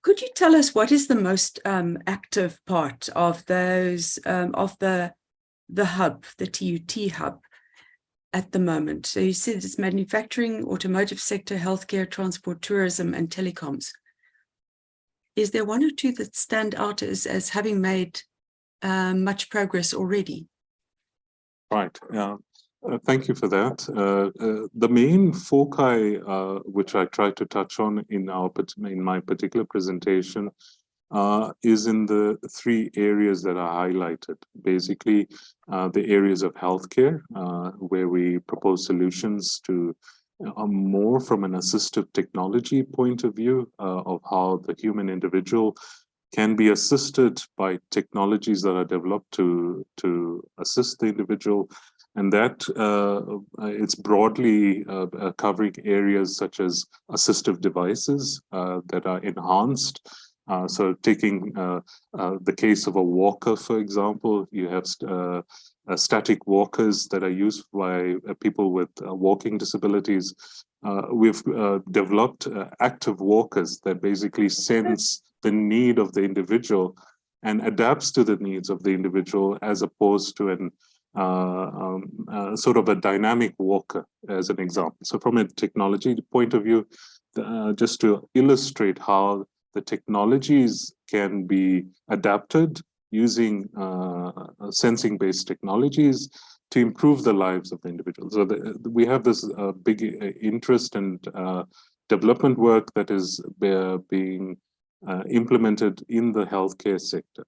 Could you tell us what is the most active part of those of the hub, the TUT hub at the moment? So you said it's manufacturing, automotive sector, healthcare, transport, tourism, and telecoms. Is there one or two that stand out as having made much progress already? Right. Yeah. Thank you for that. The main foci, which I tried to touch on in my particular presentation, is in the three areas that are highlighted. Basically, the areas of healthcare, where we propose solutions to more from an assistive technology point of view of how the human individual can be assisted by technologies that are developed to assist the individual. And that it's broadly covering areas such as assistive devices that are enhanced. So taking the case of a walker, for example, you have static walkers that are used by people with walking disabilities. We've developed active walkers that basically sense the need of the individual and adapts to the needs of the individual, as opposed to an sort of a dynamic walker, as an example. So from a technology point of view, just to illustrate how the technologies can be adapted using sensing-based technologies to improve the lives of the individual. So we have this big interest and development work that is being implemented in the healthcare sector.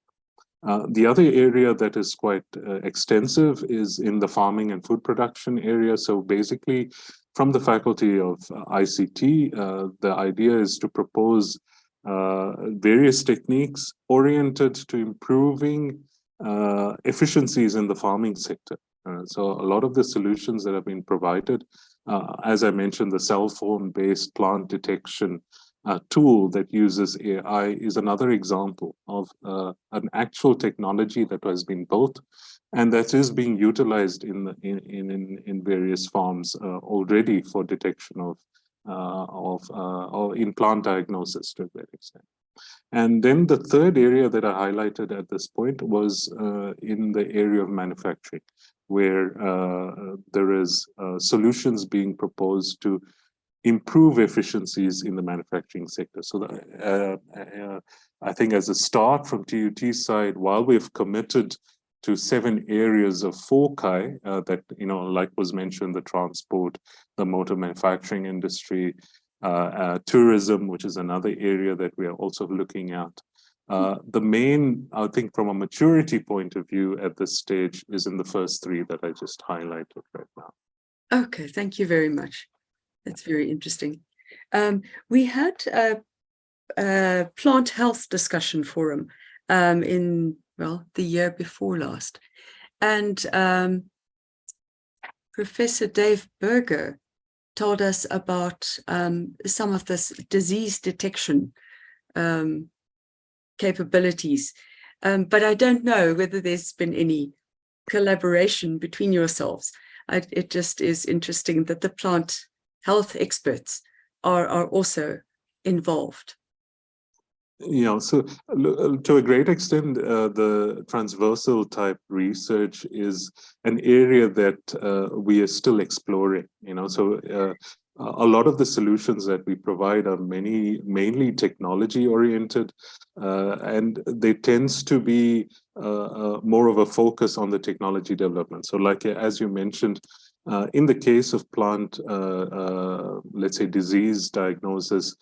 The other area that is quite extensive is in the farming and food production area. So basically, from the Faculty of ICT, the idea is to propose various techniques oriented to improving efficiencies in the farming sector. So a lot of the solutions that have been provided, as I mentioned, the cell phone-based plant detection tool that uses AI is another example of an actual technology that has been built and that is being utilized in various farms already for detection of in plant diagnosis to a great extent. And then the third area that I highlighted at this point was in the area of manufacturing, where there is solutions being proposed to improve efficiencies in the manufacturing sector. So I think as a start from TUT side, while we've committed to 7 areas of foci that, like was mentioned, the transport, the motor manufacturing industry, tourism, which is another area that we are also looking at. The main, I think from a maturity point of view at this stage, is in the first 3 that I just highlighted right now. Okay, thank you very much. That's very interesting. We had a plant health discussion forum in, well, the year before last. And Professor Dave Berger told us about some of this disease detection capabilities. But I don't know whether there's been any collaboration between yourselves. It just is interesting that the plant health experts are also involved. Yeah, so to a great extent, the transversal type research is an area that we are still exploring. So a lot of the solutions that we provide are mainly technology oriented, and there tends to be more of a focus on the technology development. So like, as you mentioned, in the case of plant, let's say disease diagnosis,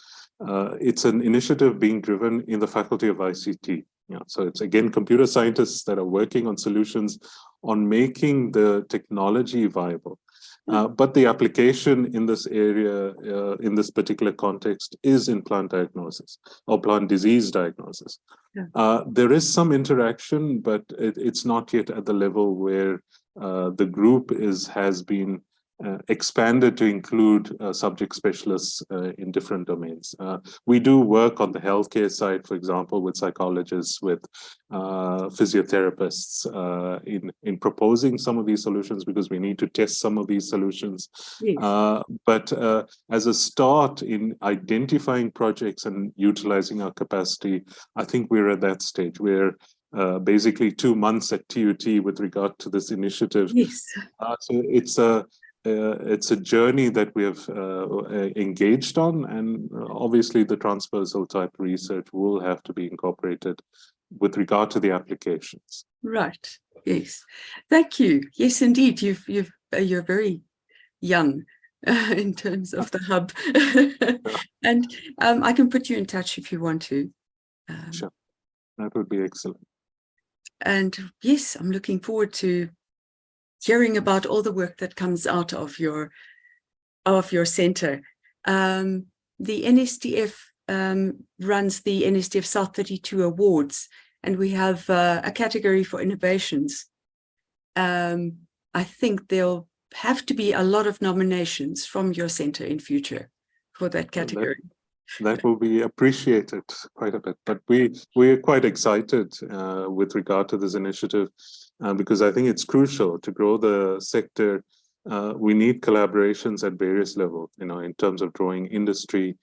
it's an initiative being driven in the Faculty of ICT. So it's again computer scientists that are working on solutions on making the technology viable. But the application in this area, in this particular context, is in plant diagnosis or plant disease diagnosis. Yeah. There is some interaction, but it's not yet at the level where the group has been expanded to include subject specialists in different domains. We do work on the healthcare side, for example, with psychologists, with physiotherapists in proposing some of these solutions, because we need to test some of these solutions. Yes. But as a start in identifying projects and utilizing our capacity, I think we're at that stage where basically 2 months at TUT with regard to this initiative. Yes. So it's a journey that we have engaged on, and obviously the transversal type research will have to be incorporated with regard to the applications. Right. Yes. Thank you. Yes, indeed. You're very young in terms of the hub, and I can put you in touch if you want to. Sure, that would be excellent. And yes, I'm looking forward to hearing about all the work that comes out of your center. The NSDF runs the NSDF South 32 Awards, and we have a category for innovations. I think there'll have to be a lot of nominations from your center in future for that category. That will be appreciated quite a bit, but we're quite excited with regard to this initiative, because I think it's crucial to grow the sector. We need collaborations at various levels, in terms of drawing industry,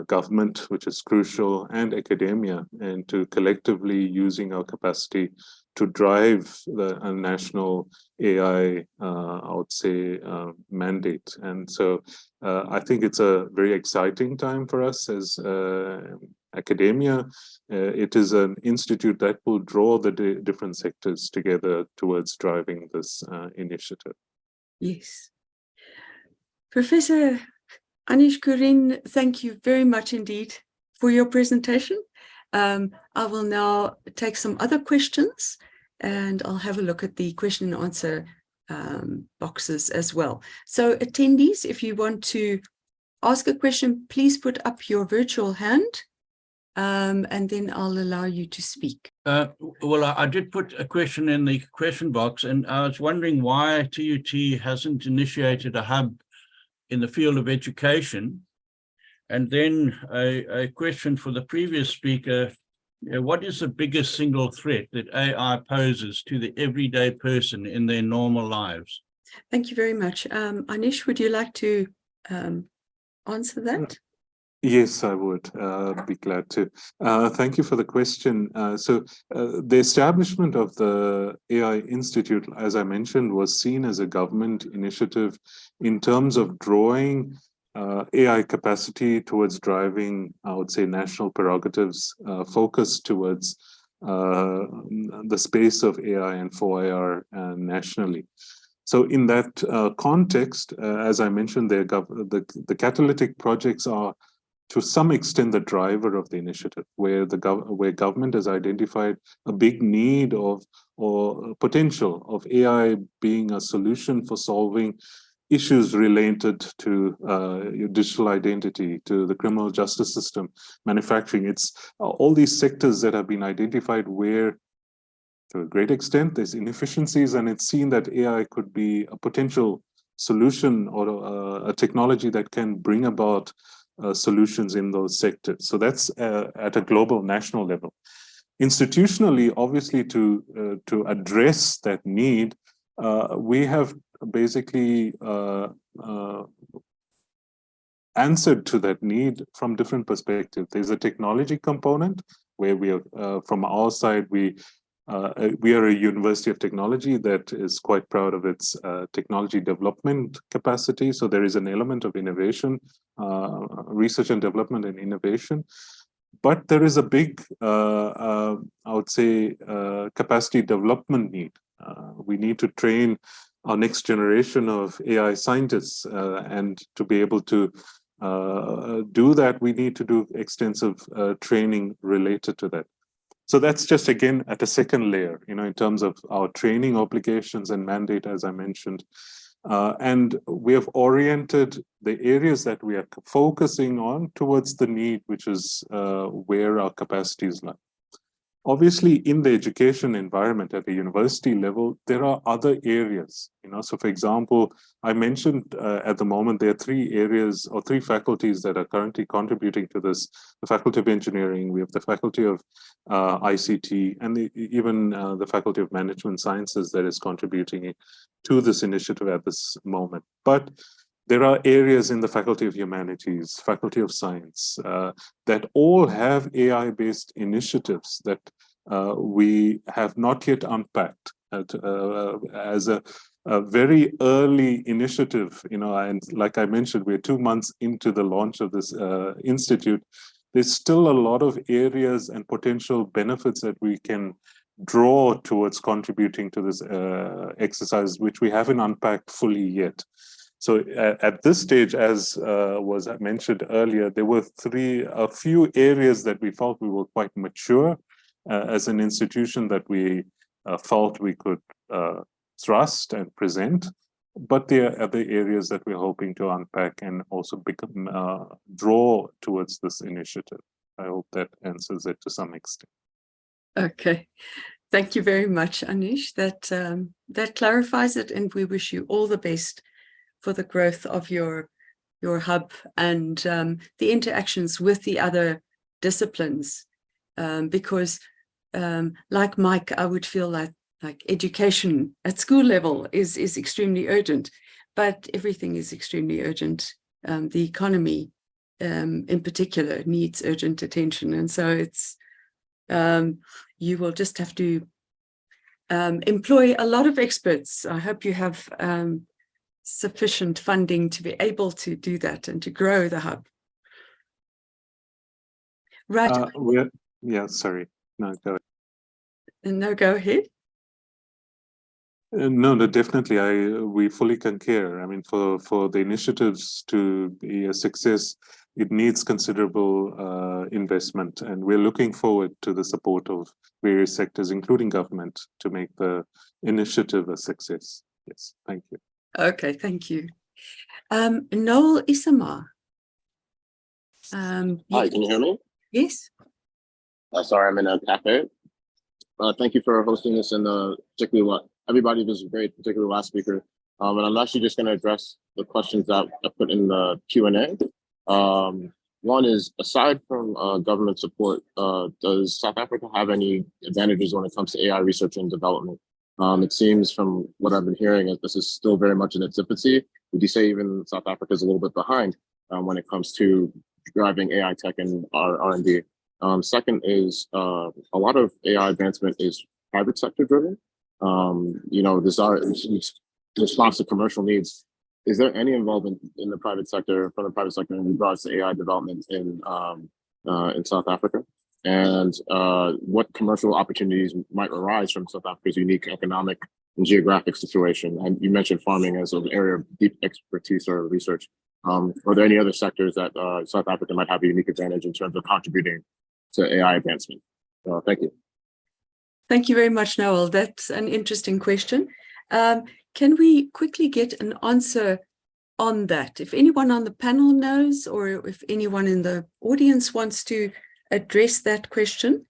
government, which is crucial, and academia, and to collectively using our capacity to drive the national AI, I would say, mandate. And so I think it's a very exciting time for us as academia. It is an institute that will draw the different sectors together towards driving this initiative. Yes. Professor Anish Kurin, thank you very much indeed for your presentation. I will now take some other questions, and I'll have a look at the question and answer boxes as well. So attendees, if you want to ask a question, please put up your virtual hand, and then I'll allow you to speak. Well, I did put a question in the question box, and I was wondering why TUT hasn't initiated a hub in the field of education. And then a question for the previous speaker: what is the biggest single threat that AI poses to the everyday person in their normal lives? Thank you very much. Anish, would you like to answer that? Yes, I would be glad to. Thank you for the question. So the establishment of the AI Institute, as I mentioned, was seen as a government initiative in terms of drawing AI capacity towards driving, I would say, national prerogatives, focused towards the space of AI and 4IR nationally. So in that context, as I mentioned, the catalytic projects are to some extent the driver of the initiative, where government has identified a big need of or potential of AI being a solution for solving issues related to your digital identity, to the criminal justice system, manufacturing. It's all these sectors that have been identified where, to a great extent, there's inefficiencies, and it's seen that AI could be a potential solution or a technology that can bring about solutions in those sectors. So that's at a global, national level. Institutionally, obviously, to address that need, we have basically answered to that need from different perspectives. There's a technology component where we are, from our side, we are a university of technology that is quite proud of its technology development capacity. So there is an element of innovation, research and development and innovation. But there is a big, I would say, capacity development need. We need to train our next generation of AI scientists, and to be able to do that, we need to do extensive training related to that. So that's just, again, at a second layer, in terms of our training obligations and mandate, as I mentioned. And we have oriented the areas that we are focusing on towards the need, which is where our capacities lie. Obviously, in the education environment at the university level, there are other areas, So for example, I mentioned at the moment, there are 3 areas or 3 faculties that are currently contributing to this. The Faculty of Engineering, we have the Faculty of ICT, and even the Faculty of Management Sciences that is contributing to this initiative at this moment. But there are areas in the Faculty of Humanities, Faculty of Science, that all have AI-based initiatives that we have not yet unpacked as a very early initiative, and like I mentioned, we're 2 months into the launch of this institute. There's still a lot of areas and potential benefits that we can draw towards contributing to this exercise, which we haven't unpacked fully yet. So at this stage, as was mentioned earlier, there were a few areas that we felt we were quite mature as an institution that we felt we could thrust and present. But there are other areas that we're hoping to unpack and also draw towards this initiative. I hope that answers it to some extent. Okay. Thank you very much, Anish. That clarifies it, and we wish you all the best for the growth of your hub and the interactions with the other disciplines, because like Mike, I would feel like education at school level is extremely urgent, but everything is extremely urgent. The economy in particular needs urgent attention, and so it's you will just have to employ a lot of experts. I hope you have sufficient funding to be able to do that and to grow the hub. Right. Yeah, sorry. No, go ahead. No, go ahead. No, definitely. We fully concur. I mean, for the initiatives to be a success, it needs considerable investment, and we're looking forward to the support of various sectors, including government, to make the initiative a success. Yes, thank you. Okay, thank you. Noel Isama. Hi, can you hear me? Yes. Sorry, I'm in a cafe. Thank you for hosting this, and particularly everybody was great, particularly the last speaker. And I'm actually just going to address the questions that I put in the Q&A. One is, aside from government support, does South Africa have any advantages when it comes to AI research and development? It seems from what I've been hearing that this is still very much in its infancy. Would you say even South Africa is a little bit behind when it comes to driving AI tech and R&D? Second is a lot of AI advancement is private sector driven. Response to commercial needs. Is there any involvement in the private sector, from the private sector, in regards to AI development in South Africa? And what commercial opportunities might arise from South Africa's unique economic and geographic situation? And you mentioned farming as an area of deep expertise or research. Are there any other sectors that South Africa might have a unique advantage in terms of contributing to AI advancement? Thank you. Thank you very much, Noel. That's an interesting question. Can we quickly get an answer on that? If anyone on the panel knows, or if anyone in the audience wants to address that question,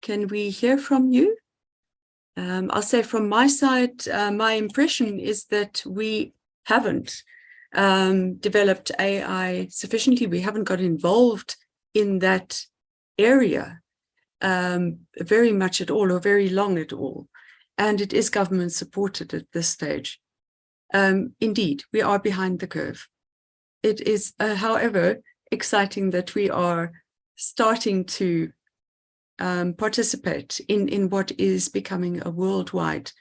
can we hear from you? I'll say from my side, my impression is that we haven't developed AI sufficiently. We haven't got involved in that area very much at all, or very long at all. And it is government supported at this stage. Indeed, we are behind the curve. It is, however, exciting that we are starting to participate in what is becoming a worldwide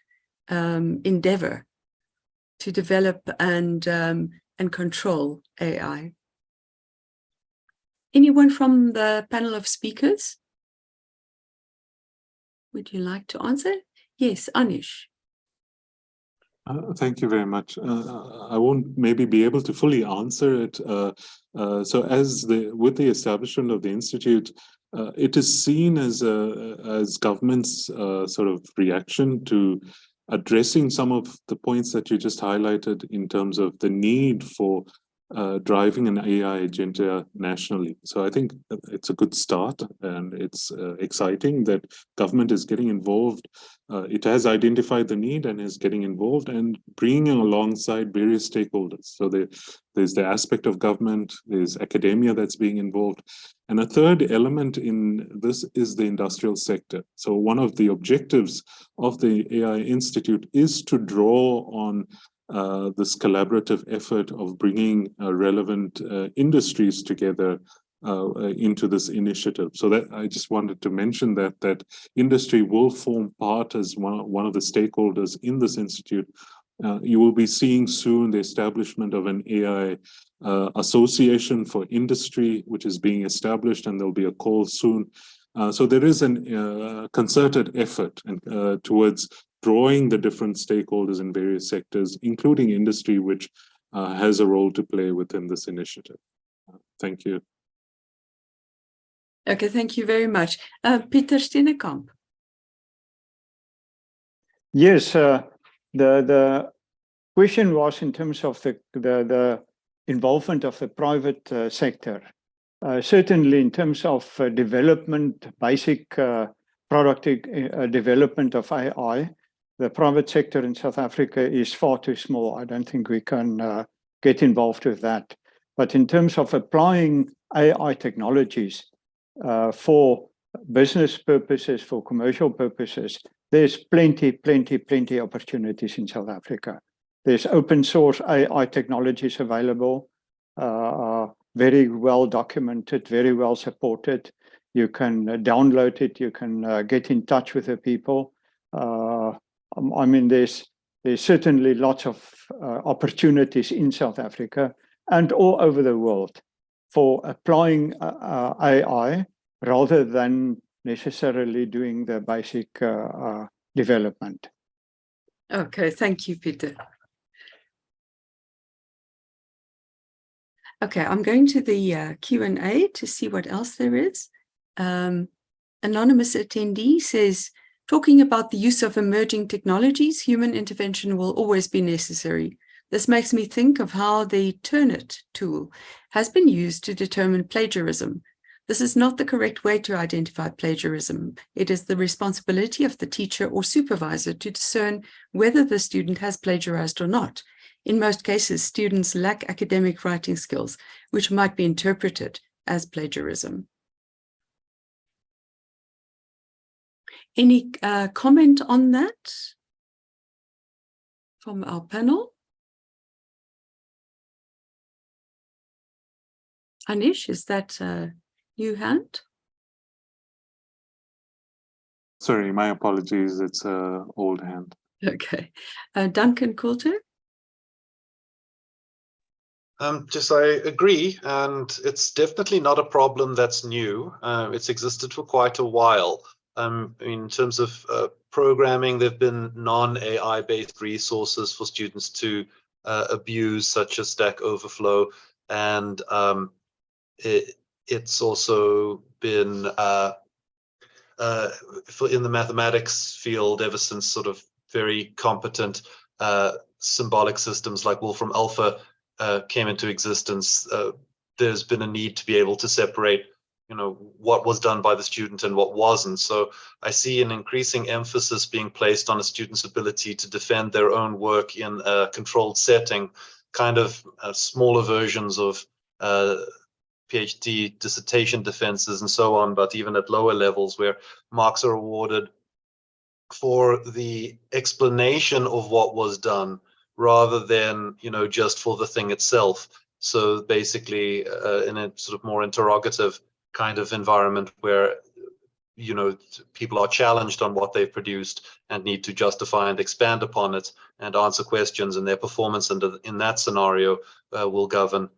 endeavor to develop and control AI. Anyone from the panel of speakers? Would you like to answer? Yes, Anish. Thank you very much. I won't maybe be able to fully answer it. So with the establishment of the Institute, it is seen as government's sort of reaction to addressing some of the points that you just highlighted in terms of the need for driving an AI agenda nationally. So I think it's a good start, and it's exciting that government is getting involved. It has identified the need and is getting involved and bringing alongside various stakeholders. So there's the aspect of government, there's academia that's being involved. And a third element in this is the industrial sector. So one of the objectives of the AI Institute is to draw on this collaborative effort of bringing relevant industries together into this initiative. So that I just wanted to mention that industry will form part as one of the stakeholders in this institute. You will be seeing soon the establishment of an AI association for industry, which is being established, and there'll be a call soon. So there is a concerted effort towards drawing the different stakeholders in various sectors, including industry, which has a role to play within this initiative. Thank you. Okay, thank you very much. Pieter Steenekamp. Yes, the question was in terms of the involvement of the private sector. Certainly in terms of development, basic product development of AI, the private sector in South Africa is far too small. I don't think we can get involved with that. But in terms of applying AI technologies for business purposes, for commercial purposes, there's plenty opportunities in South Africa. There's open source AI technologies available, very well documented, very well supported. You can download it, you can get in touch with the people. I mean, there's certainly lots of opportunities in South Africa and all over the world for applying AI rather than necessarily doing the basic development. Okay, thank you, Pieter. Okay, I'm going to the Q&A to see what else there is. Anonymous attendee says, talking about the use of emerging technologies, human intervention will always be necessary. This makes me think of how the Turnitin tool has been used to determine plagiarism. This is not the correct way to identify plagiarism. It is the responsibility of the teacher or supervisor to discern whether the student has plagiarized or not. In most cases, students lack academic writing skills, which might be interpreted as plagiarism. Any comment on that from our panel? Anish, is that you hand? Sorry, my apologies. It's an old hand. Okay. Duncan Coulter? I agree, and it's definitely not a problem that's new. It's existed for quite a while. In terms of programming, there have been non-AI based resources for students to abuse, such as Stack Overflow, and it's also been in the mathematics field ever since sort of very competent symbolic systems like Wolfram Alpha came into existence. There's been a need to be able to separate, what was done by the student and what wasn't. So I see an increasing emphasis being placed on a student's ability to defend their own work in a controlled setting, kind of smaller versions of PhD dissertation defenses and so on, but even at lower levels where marks are awarded for the explanation of what was done rather than, just for the thing itself. So basically in a sort of more interrogative kind of environment where, people are challenged on what they've produced and need to justify and expand upon it and answer questions, and their performance in that scenario will govern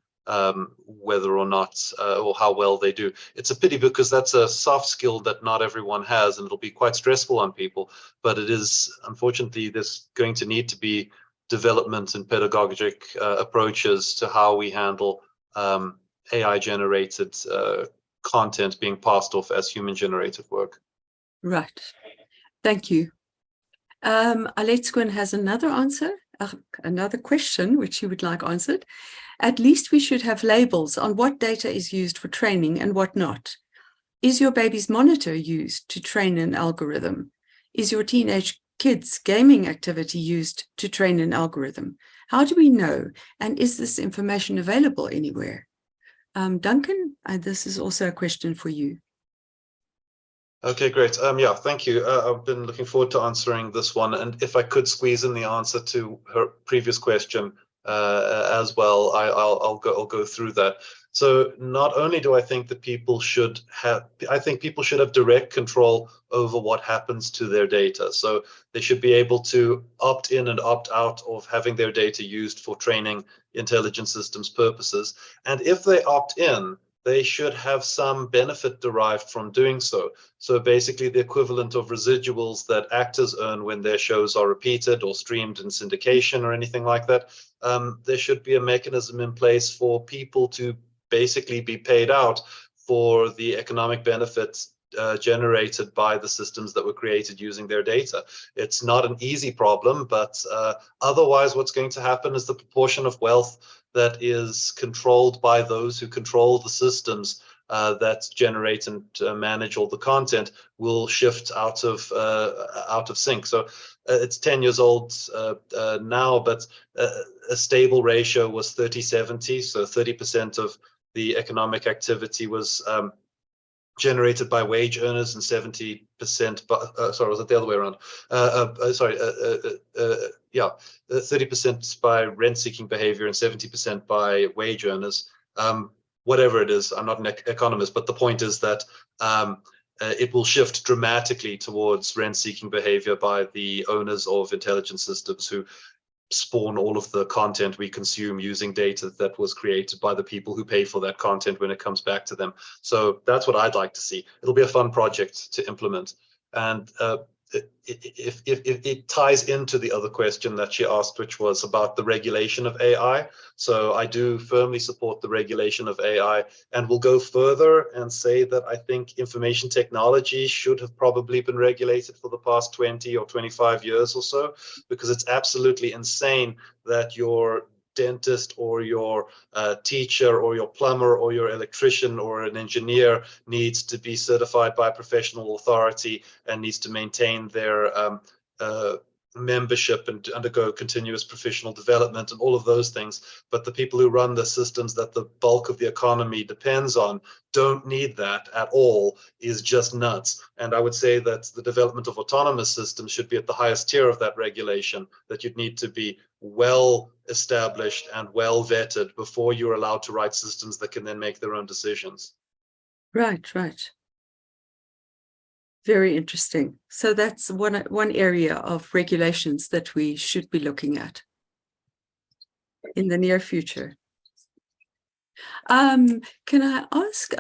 whether or not or how well they do. It's a pity because that's a soft skill that not everyone has, and it'll be quite stressful on people, but it is, unfortunately, there's going to need to be development and pedagogic approaches to how we handle AI generated content being passed off as human generated work. Right. Thank you. Aletsquin has another answer, another question which he would like answered. At least we should have labels on what data is used for training and what not. Is your baby's monitor used to train an algorithm? Is your teenage kid's gaming activity used to train an algorithm? How do we know? And is this information available anywhere? Duncan, this is also a question for you. Okay, great. Yeah, thank you. I've been looking forward to answering this one. And if I could squeeze in the answer to her previous question as well, I'll go through that. So not only do I think that people should have direct control over what happens to their data. So they should be able to opt in and opt out of having their data used for training intelligence systems purposes. And if they opt in, they should have some benefit derived from doing so. So basically the equivalent of residuals that actors earn when their shows are repeated or streamed in syndication or anything like that. There should be a mechanism in place for people to basically be paid out for the economic benefits generated by the systems that were created using their data. It's not an easy problem, but otherwise what's going to happen is the proportion of wealth that is controlled by those who control the systems that generate and manage all the content will shift out of sync. So it's 10 years old now, but a stable ratio was 30-70, so 30% of the economic activity was generated by wage earners and 70% by, sorry, was it the other way around? 30% by rent-seeking behavior and 70% by wage earners. Whatever it is, I'm not an economist, but the point is that it will shift dramatically towards rent-seeking behavior by the owners of intelligence systems who spawn all of the content we consume using data that was created by the people who pay for that content when it comes back to them. So that's what I'd like to see. It'll be a fun project to implement. And if it ties into the other question that she asked, which was about the regulation of AI. So I do firmly support the regulation of AI, and will go further and say that I think information technology should have probably been regulated for the past 20 or 25 years or so, because it's absolutely insane that your dentist or your teacher or your plumber or your electrician or an engineer needs to be certified by a professional authority and needs to maintain their membership and undergo continuous professional development and all of those things. But the people who run the systems that the bulk of the economy depends on don't need that at all, is just nuts. And I would say that the development of autonomous systems should be at the highest tier of that regulation, that you'd need to be well established and well vetted before you're allowed to write systems that can then make their own decisions. Right. Very interesting. So that's one area of regulations that we should be looking at in the near future. Can I ask,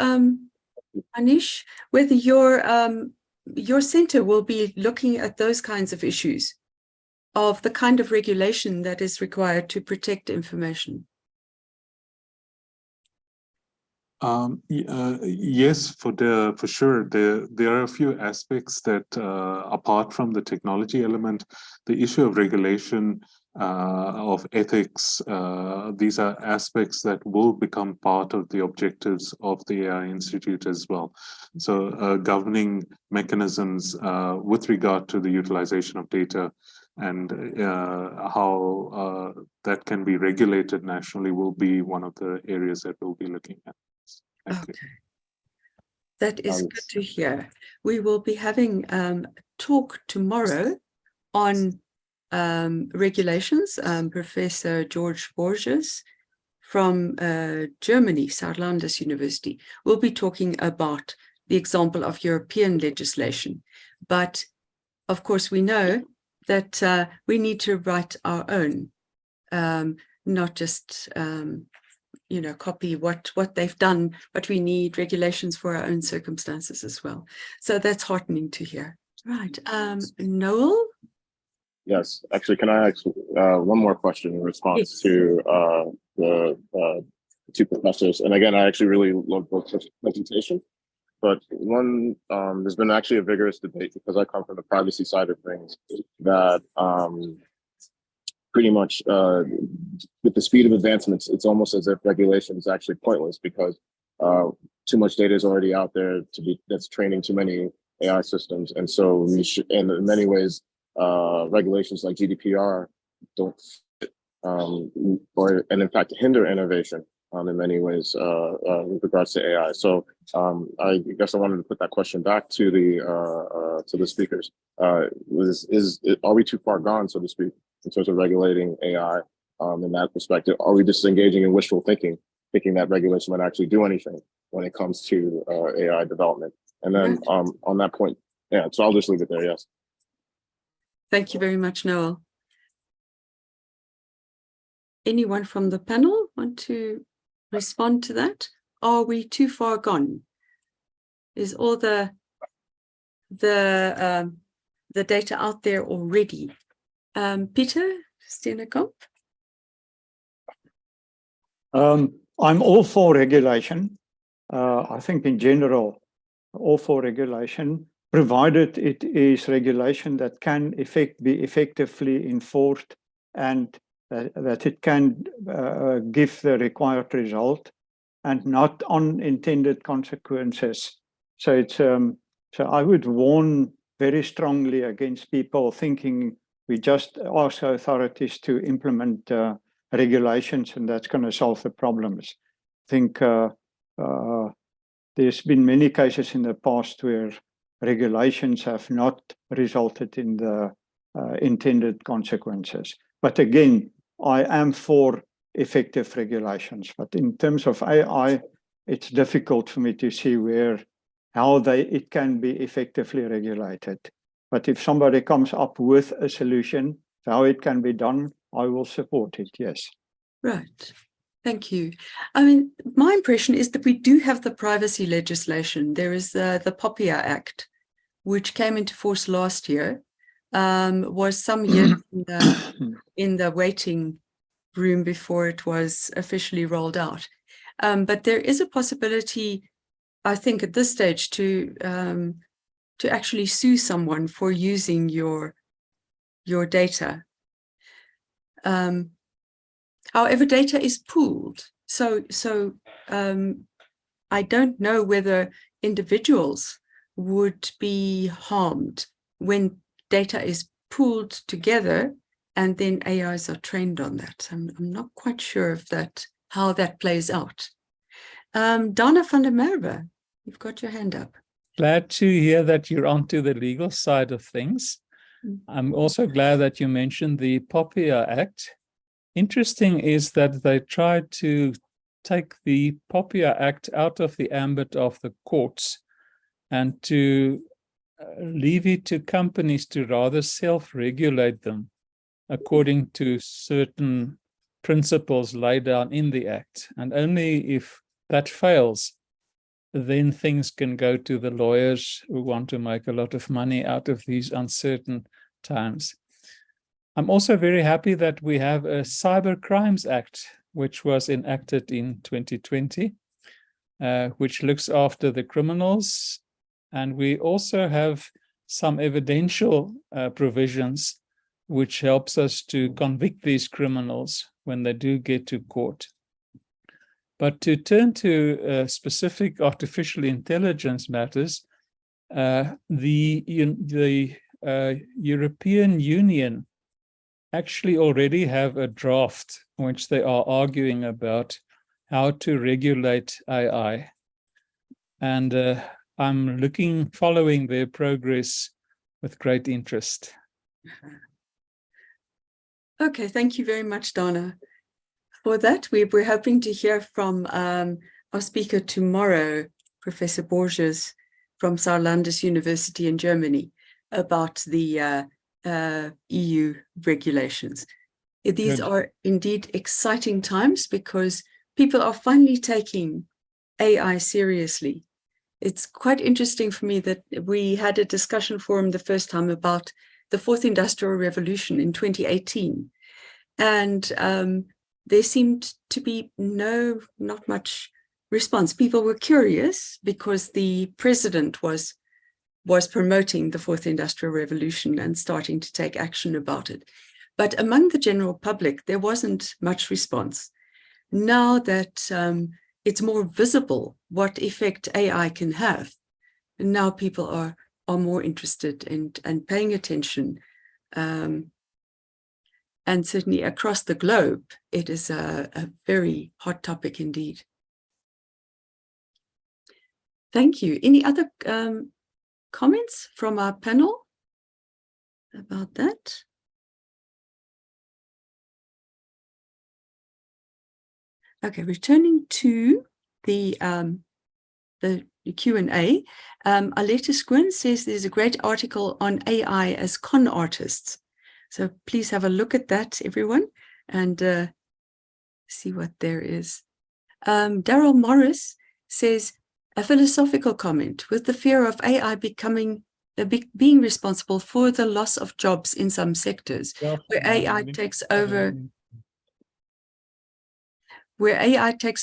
Anish, whether your center will be looking at those kinds of issues, of the kind of regulation that is required to protect information? Yes, for sure. There are a few aspects that, apart from the technology element, the issue of regulation, of ethics, these are aspects that will become part of the objectives of the AI Institute as well. So governing mechanisms with regard to the utilization of data and how that can be regulated nationally will be one of the areas that we'll be looking at. Thank you. That is good to hear. We will be having a talk tomorrow on regulations. Professor George Borges from Germany, Saarlanders University, will be talking about the example of European legislation. But of course, we know that we need to write our own, not just copy what they've done, but we need regulations for our own circumstances as well. So that's heartening to hear. Right. Noel? Yes, actually, can I ask one more question in response to the two professors? And again, I actually really love both presentation. But one, there's been actually a vigorous debate, because I come from the privacy side of things, that pretty much with the speed of advancements, it's almost as if regulation is actually pointless because too much data is already out there that's training too many AI systems. And so we should, and in many ways, regulations like GDPR don't fit, and in fact hinder innovation in many ways with regards to AI. So I guess I wanted to put that question back to the speakers. Are we too far gone, so to speak, in terms of regulating AI in that perspective? Are we just engaging in wishful thinking that regulation might actually do anything when it comes to AI development? And then on that point, yeah, so I'll just leave it there, yes. Thank you very much, Noel. Anyone from the panel want to respond to that? Are we too far gone? Is all the data out there already? Peter Steenekamp? I'm all for regulation. I think in general, all for regulation, provided it is regulation that can be effectively enforced and that it can give the required result and not unintended consequences. So it's so I would warn very strongly against people thinking we just ask authorities to implement regulations and that's going to solve the problems. I think there's been many cases in the past where regulations have not resulted in the intended consequences. But again, I am for effective regulations. But in terms of AI, it's difficult for me to see how it can be effectively regulated. But if somebody comes up with a solution, how it can be done, I will support it, yes. Right. Thank you. I mean, my impression is that we do have the privacy legislation. There is the POPIA Act, which came into force last year, was some years in the waiting room before it was officially rolled out. But there is a possibility, I think, at this stage to actually sue someone for using your data. However, data is pooled. So I don't know whether individuals would be harmed when data is pooled together and then AIs are trained on that. I'm not quite sure of how that plays out. Donna van der Merwe, you've got your hand up. Glad to hear that you're onto the legal side of things. I'm also glad that you mentioned the POPIA Act. Interesting is that they tried to take the POPIA Act out of the ambit of the courts and to leave it to companies to rather self-regulate them according to certain principles laid down in the Act. And only if that fails, then things can go to the lawyers who want to make a lot of money out of these uncertain times. I'm also very happy that we have a Cyber Crimes Act, which was enacted in 2020, which looks after the criminals. And we also have some evidential provisions, which helps us to convict these criminals when they do get to court. But to turn to specific artificial intelligence matters, the European Union actually already have a draft which they are arguing about how to regulate AI. And I'm following their progress with great interest. Okay, thank you very much, Donna. For that, we're hoping to hear from our speaker tomorrow, Professor Borges from Saarlanders University in Germany, about the EU regulations. These are indeed exciting times because people are finally taking AI seriously. It's quite interesting for me that we had a discussion forum the first time about the fourth industrial revolution in 2018. And there seemed to be not much response. People were curious because the president was promoting the fourth industrial revolution and starting to take action about it. But among the general public, there wasn't much response. Now that it's more visible what effect AI can have, now people are more interested and paying attention. And certainly across the globe, it is a very hot topic indeed. Thank you. Any other comments from our panel about that? Okay, returning to the Q&A, Aletta Squin says there's a great article on AI as con artists. So please have a look at that, everyone, and see what there is. Daryl Morris says, a philosophical comment, with the fear of AI being responsible for the loss of jobs in some sectors, where AI takes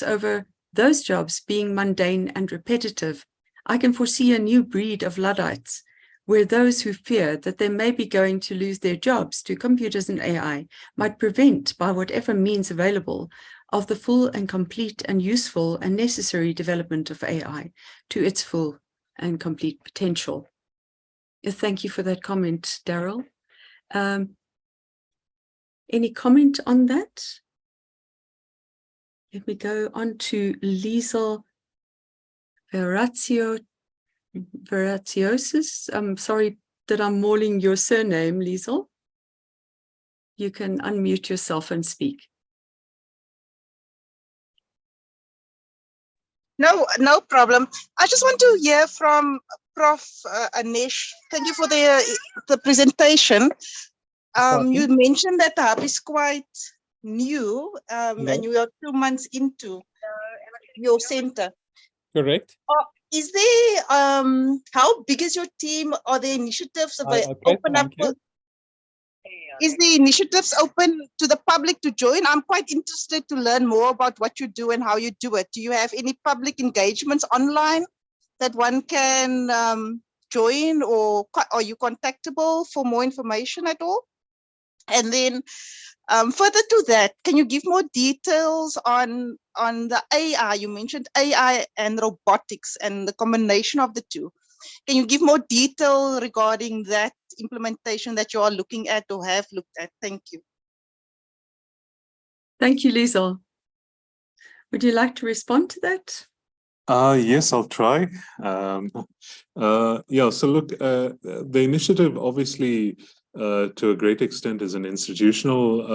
over those jobs being mundane and repetitive. I can foresee a new breed of Luddites, where those who fear that they may be going to lose their jobs to computers and AI might prevent, by whatever means available, of the full and complete and useful and necessary development of AI to its full and complete potential. Thank you for that comment, Daryl. Any comment on that? Let me go on to Liesel Veratiosis. I'm sorry that I'm mauling your surname, Liesel. You can unmute yourself and speak. No problem. I just want to hear from Prof. Anesh. Thank you for the presentation. You mentioned that the hub is quite new, and you are 2 months into your center. Correct. Is there, how big is your team? Are there initiatives open up? Is the initiatives open to the public to join? I'm quite interested to learn more about what you do and how you do it. Do you have any public engagements online that one can join, or are you contactable for more information at all? And then further to that, can you give more details on the AI? You mentioned AI and robotics and the combination of the two. Can you give more detail regarding that implementation that you are looking at or have looked at? Thank you. Thank you, Liesel. Would you like to respond to that? Yes, I'll try. Yeah, so look, the initiative obviously to a great extent is an institutional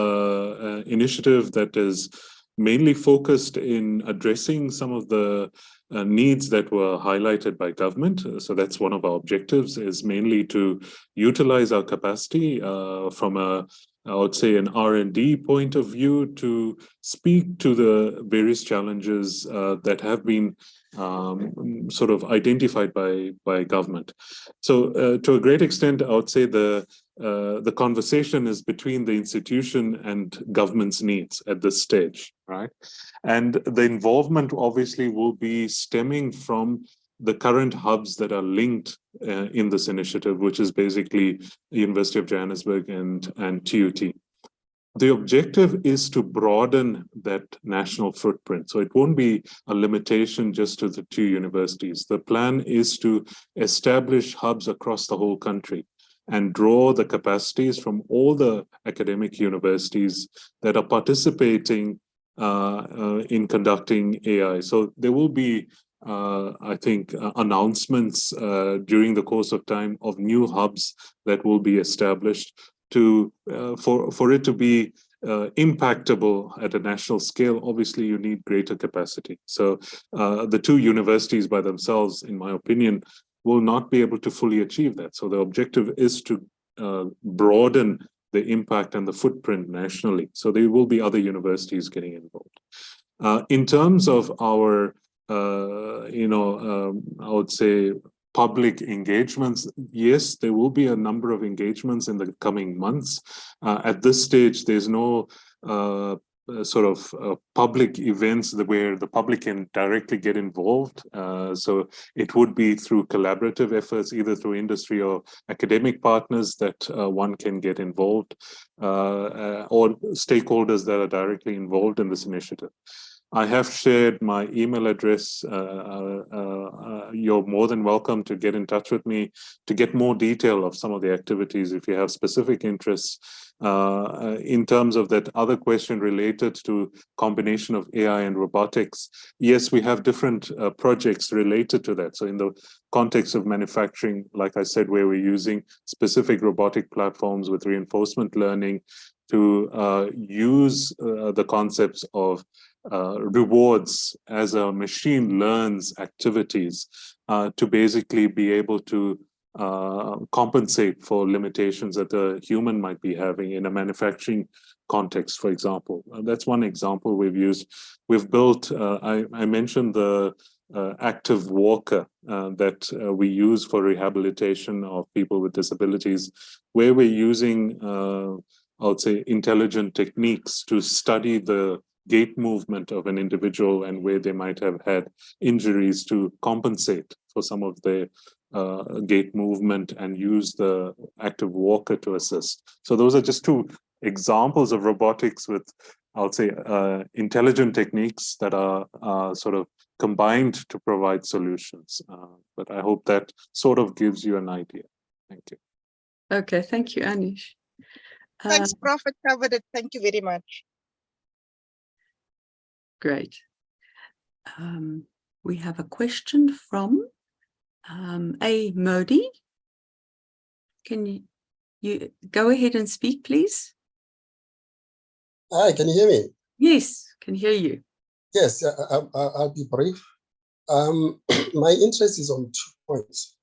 initiative that is mainly focused in addressing some of the needs that were highlighted by government. So that's one of our objectives, is mainly to utilize our capacity from I would say an R&D point of view, to speak to the various challenges that have been sort of identified by government. So to a great extent, I would say the conversation is between the institution and government's needs at this stage, right? And the involvement obviously will be stemming from the current hubs that are linked in this initiative, which is basically the University of Johannesburg and TUT. The objective is to broaden that national footprint. So it won't be a limitation just to the two universities. The plan is to establish hubs across the whole country and draw the capacities from all the academic universities that are participating in conducting AI. So there will be, I think, announcements during the course of time of new hubs that will be established to for it to be impactable at a national scale. Obviously, you need greater capacity. So the two universities by themselves, in my opinion, will not be able to fully achieve that. So the objective is to broaden the impact and the footprint nationally. So there will be other universities getting involved. In terms of our, I would say, public engagements, yes, there will be a number of engagements in the coming months. At this stage, there's no public events where the public can directly get involved. So it would be through collaborative efforts, either through industry or academic partners, that one can get involved, or stakeholders that are directly involved in this initiative. I have shared my email address. You're more than welcome to get in touch with me to get more detail of some of the activities if you have specific interests. In terms of that other question related to combination of AI and robotics, yes, we have different projects related to that. So in the context of manufacturing, like I said, where we're using specific robotic platforms with reinforcement learning to use the concepts of rewards as a machine learns activities to basically be able to compensate for limitations that a human might be having in a manufacturing context, for example. That's one example we've used. We've built, I mentioned the active walker that we use for rehabilitation of people with disabilities, where we're using, I would say, intelligent techniques to study the gait movement of an individual and where they might have had injuries to compensate for some of the gait movement and use the active walker to assist. So those are just two examples of robotics with, I would say, intelligent techniques that are sort of combined to provide solutions. But I hope that sort of gives you an idea. Thank you. Okay, thank you, Anish. Thanks, Prof. It covered it. Thank you very much. Great. We have a question from A. Modi. Can you go ahead and speak, please? Hi, can you hear me? Yes, can hear you. Yes, I'll be brief. My interest is on 2 points.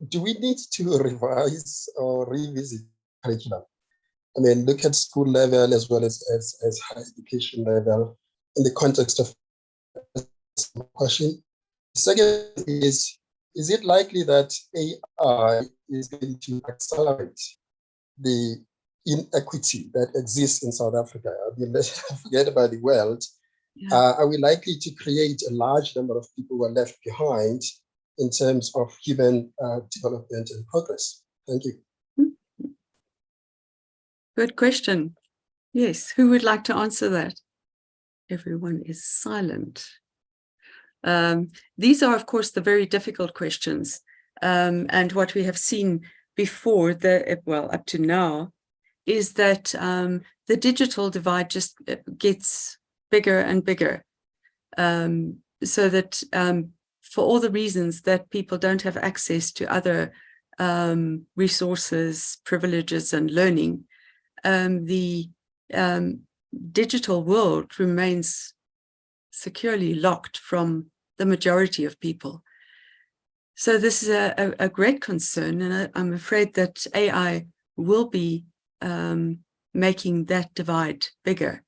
Do we need to revise or revisit curriculum? I mean, look at school level as well as higher education level in the context of question. Second is it likely that AI is going to accelerate the inequity that exists in South Africa? I mean, let's forget about the world. Yeah. Are we likely to create a large number of people who are left behind in terms of human development and progress? Thank you. Good question. Yes, who would like to answer that? Everyone is silent. These are, of course, the very difficult questions. And what we have seen before, up to now, is that the digital divide just gets bigger and bigger. So that for all the reasons that people don't have access to other resources, privileges, and learning, the digital world remains securely locked from the majority of people. So this is a great concern, and I'm afraid that AI will be making that divide bigger.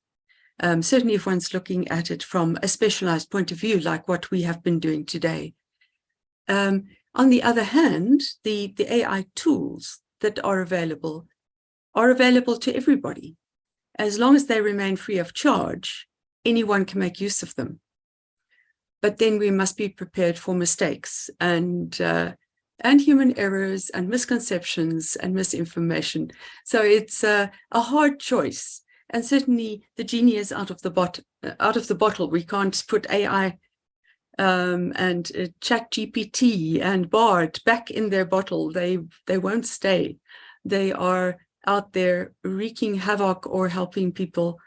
Certainly if one's looking at it from a specialized point of view, like what we have been doing today. On the other hand, the AI tools that are available to everybody. As long as they remain free of charge, anyone can make use of them. But then we must be prepared for mistakes and human errors and misconceptions and misinformation. So it's a hard choice. And certainly the genie is out of the bottle. We can't put AI and ChatGPT and Bard back in their bottle. They won't stay. They are out there wreaking havoc or helping people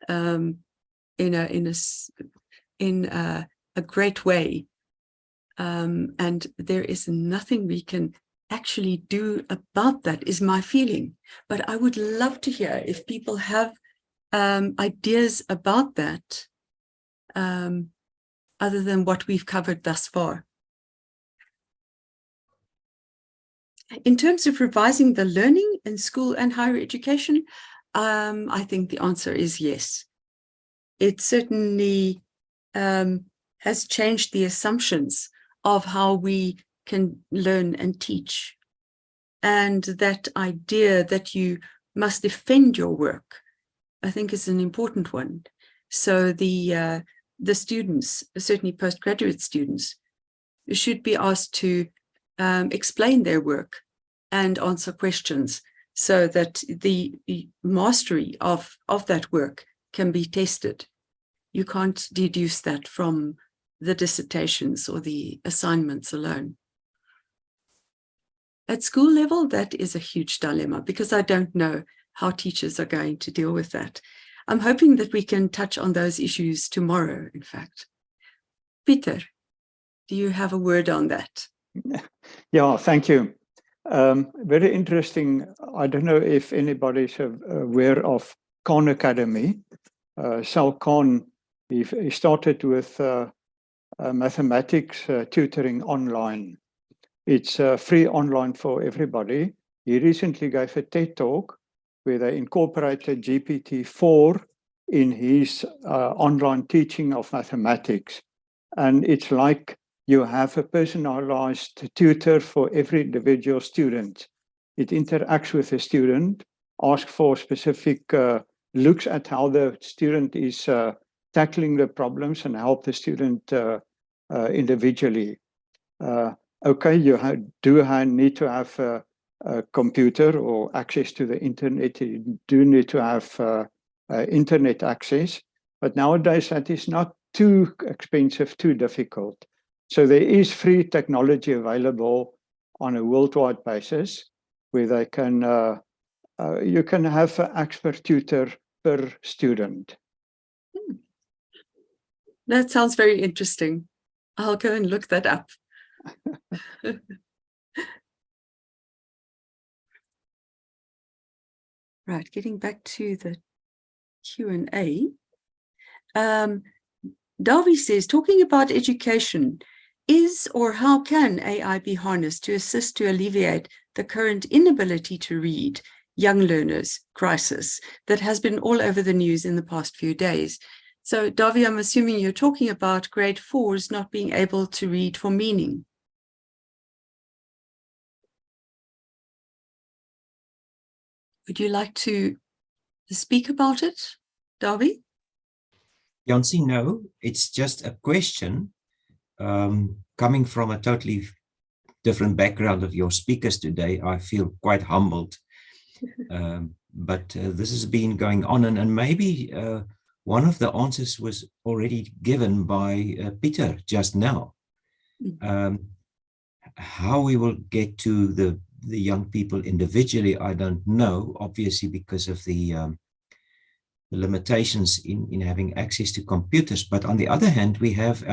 in a great way. And there is nothing we can actually do about that, is my feeling. But I would love to hear if people have ideas about that, other than what we've covered thus far. In terms of revising the learning in school and higher education, I think the answer is yes. It certainly has changed the assumptions of how we can learn and teach. And that idea that you must defend your work I think is an important one. So the students, certainly postgraduate students, should be asked to explain their work and answer questions so that the mastery of that work can be tested. You can't deduce that from the dissertations or the assignments alone. At school level, that is a huge dilemma because I don't know how teachers are going to deal with that. I'm hoping that we can touch on those issues tomorrow, in fact. Peter, do you have a word on that? Yeah, thank you. Very interesting. I don't know if anybody's aware of Khan Academy. Sal Khan, he started with mathematics tutoring online. It's free online for everybody. He recently gave a TED talk where they incorporated GPT-4 in his online teaching of mathematics. And it's like you have a personalized tutor for every individual student. It interacts with the student, asks for specific looks at how the student is tackling the problems and help the student individually. Okay, you do need to have a computer or access to the internet. You do need to have internet access, but nowadays that is not too expensive, too difficult. So there is free technology available on a worldwide basis where they can, you can have an expert tutor per student. That sounds very interesting. I'll go and look that up. Right, getting back to the Q&A. Darby says, talking about education, is or how can AI be harnessed to assist to alleviate the current inability to read young learners crisis that has been all over the news in the past few days? So, Darby, I'm assuming you're talking about grade 4s not being able to read for meaning. Would you like to speak about it, Darby? Jancy, no, it's just a question coming from a totally different background of your speakers today. I feel quite humbled, but this has been going on, and maybe one of the answers was already given by Peter just now. How we will get to the young people individually, I don't know, obviously because of the limitations in having access to computers. But on the other hand, we have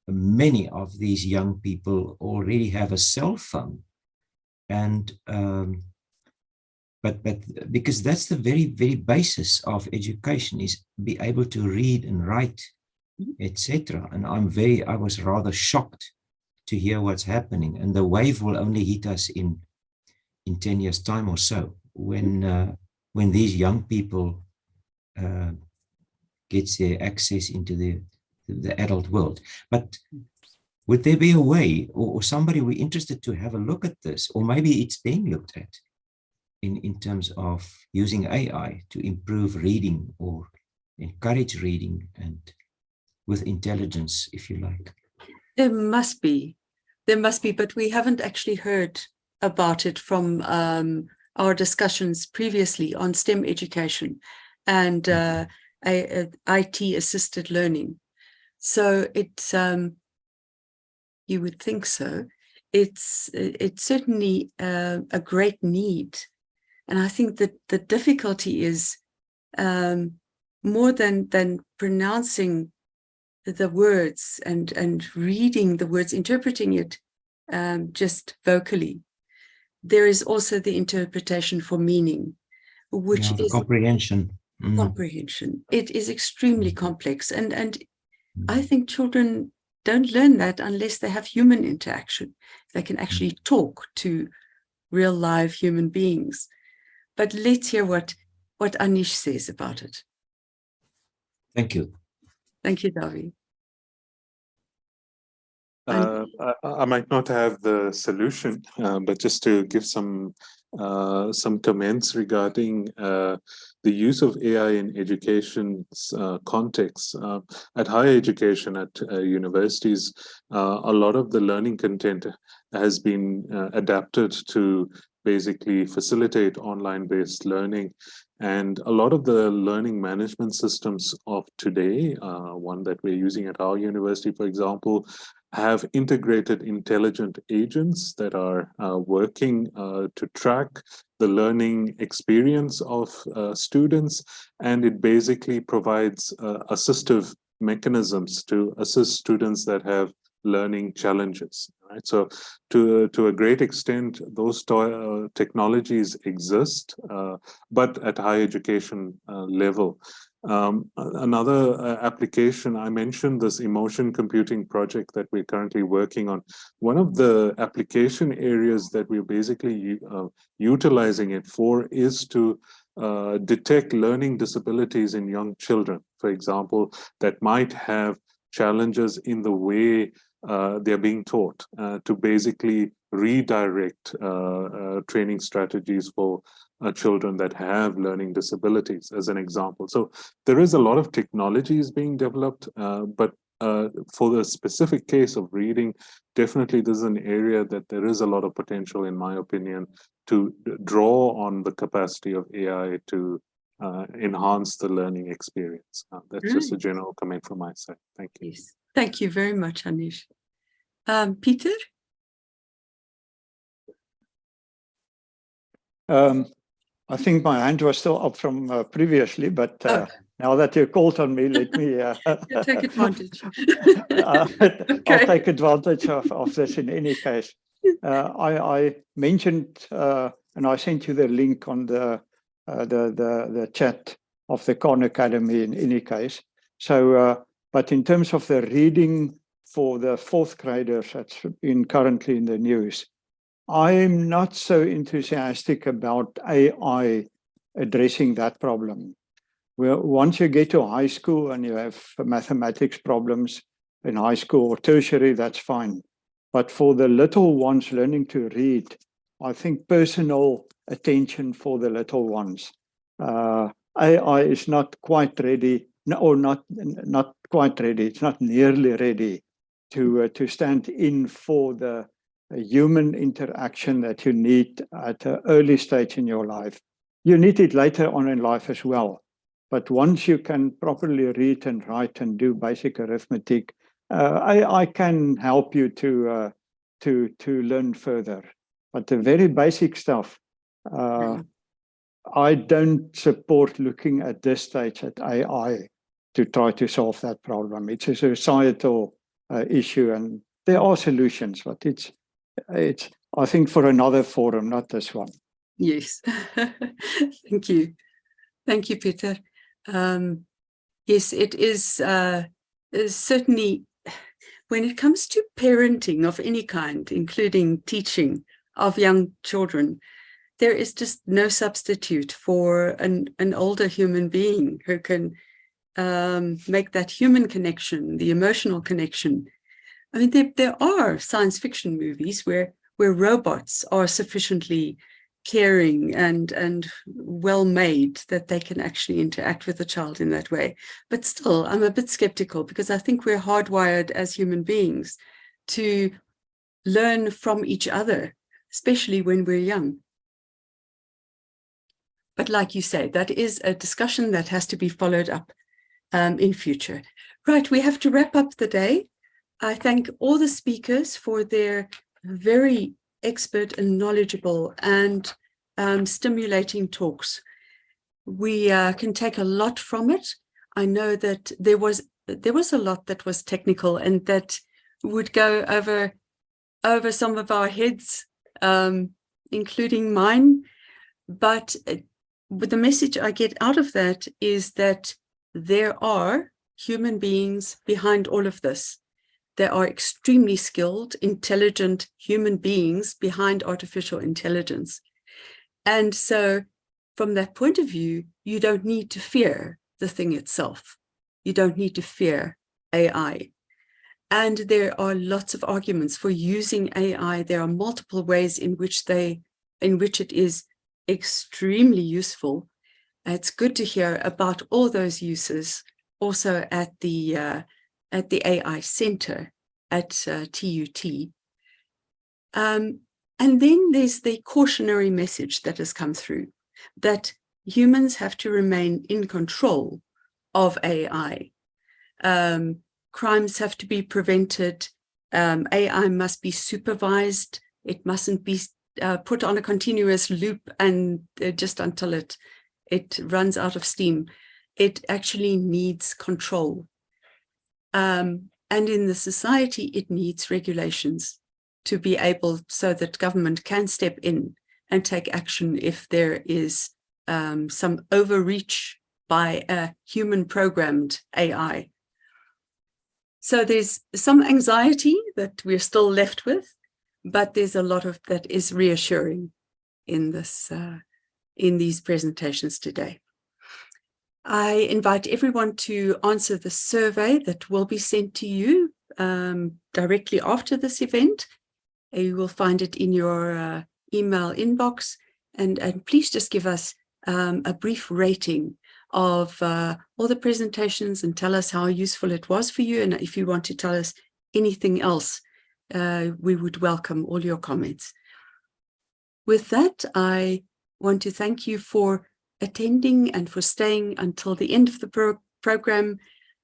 many of these young people already have a cell phone. And but because that's the very, very basis of education, is be able to read and write, etc. And I was rather shocked to hear what's happening, and the wave will only hit us in 10 years' time or so, when these young people gets their access into the adult world. But would there be a way, or somebody we're interested to have a look at this, or maybe it's being looked at in terms of using AI to improve reading or encourage reading and with intelligence, if you like? There must be, but we haven't actually heard about it from our discussions previously on STEM education and IT-assisted learning. So it's, you would think so. It's certainly a great need. And I think that the difficulty is more than pronouncing the words and reading the words, interpreting it just vocally. There is also the interpretation for meaning, which is comprehension. Comprehension. It is extremely complex, and I think children don't learn that unless they have human interaction. They can actually talk to real live human beings. But let's hear what Anish says about it. Thank you. Thank you, Davi. I might not have the solution, but just to give some some comments regarding the use of AI in education context. At higher education, at universities, a lot of the learning content has been adapted to basically facilitate online-based learning. And a lot of the learning management systems of today, one that we're using at our university, for example, have integrated intelligent agents that are working to track the learning experience of students, and it basically provides assistive mechanisms to assist students that have learning challenges. Right? So to a great extent, those technologies exist, but at higher education level. Another application, I mentioned this emotion computing project that we're currently working on. One of the application areas that we're basically utilizing it for is to detect learning disabilities in young children, for example, that might have challenges in the way they're being taught, to basically redirect training strategies for children that have learning disabilities, as an example. So there is a lot of technologies being developed, but for the specific case of reading, definitely this is an area that there is a lot of potential, in my opinion, to draw on the capacity of AI to enhance the learning experience. That's just a general comment from my side. Thank you. Yes. Thank you very much, Anish. Peter? I think my hand was still up from previously, but now that you called on me, let me take advantage. I'll take advantage of this in any case. I mentioned, and I sent you the link on the chat of the Khan Academy in any case. So, but in terms of the reading for the fourth graders that's currently in the news, I'm not so enthusiastic about AI addressing that problem. Well, once you get to high school and you have mathematics problems in high school or tertiary, that's fine. But for the little ones learning to read, I think personal attention for the little ones. AI is not quite ready, or not quite ready. It's not nearly ready to stand in for the human interaction that you need at an early stage in your life. You need it later on in life as well. But once you can properly read and write and do basic arithmetic, I can help you to learn further. But the very basic stuff, I don't support looking at this stage at AI to try to solve that problem. It's a societal issue, and there are solutions, but it's I think for another forum, not this one. Yes. Thank you. Thank you, Peter. Yes, it is certainly, when it comes to parenting of any kind, including teaching of young children, there is just no substitute for an older human being who can make that human connection, the emotional connection. I mean, there are science fiction movies where robots are sufficiently caring and well made that they can actually interact with the child in that way. But still, I'm a bit skeptical, because I think we're hardwired as human beings to learn from each other, especially when we're young. But like you say, that is a discussion that has to be followed up in future. Right, we have to wrap up the day. I thank all the speakers for their very expert and knowledgeable and stimulating talks. We can take a lot from it. I know that there was a lot that was technical and that would go over some of our heads, including mine. But the message I get out of that is that there are human beings behind all of this. There are extremely skilled, intelligent human beings behind artificial intelligence. And so from that point of view, you don't need to fear the thing itself. You don't need to fear AI. And there are lots of arguments for using AI. There are multiple ways in which they in which it is extremely useful. It's good to hear about all those uses also at the AI Center at TUT. And then there's the cautionary message that has come through, that humans have to remain in control of AI. Crimes have to be prevented. AI must be supervised. It mustn't be put on a continuous loop and just until it runs out of steam. It actually needs control. And in the society, it needs regulations to be able so that government can step in and take action if there is some overreach by a human programmed AI. So there's some anxiety that we're still left with, but there's a lot of that is reassuring in this in these presentations today. I invite everyone to answer the survey that will be sent to you directly after this event. You will find it in your email inbox, and please just give us a brief rating of all the presentations and tell us how useful it was for you. And if you want to tell us anything else, we would welcome all your comments. With that, I want to thank you for attending and for staying until the end of the program.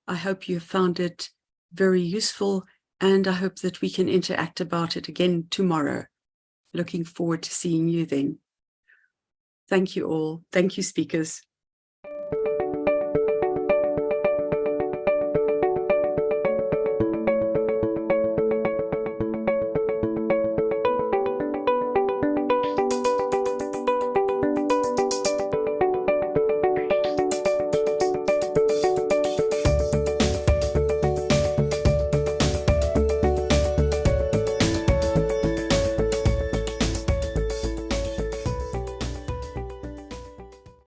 I hope you found it very useful, and I hope that we can interact about it again tomorrow. Looking forward to seeing you then. Thank you all. Thank you, speakers.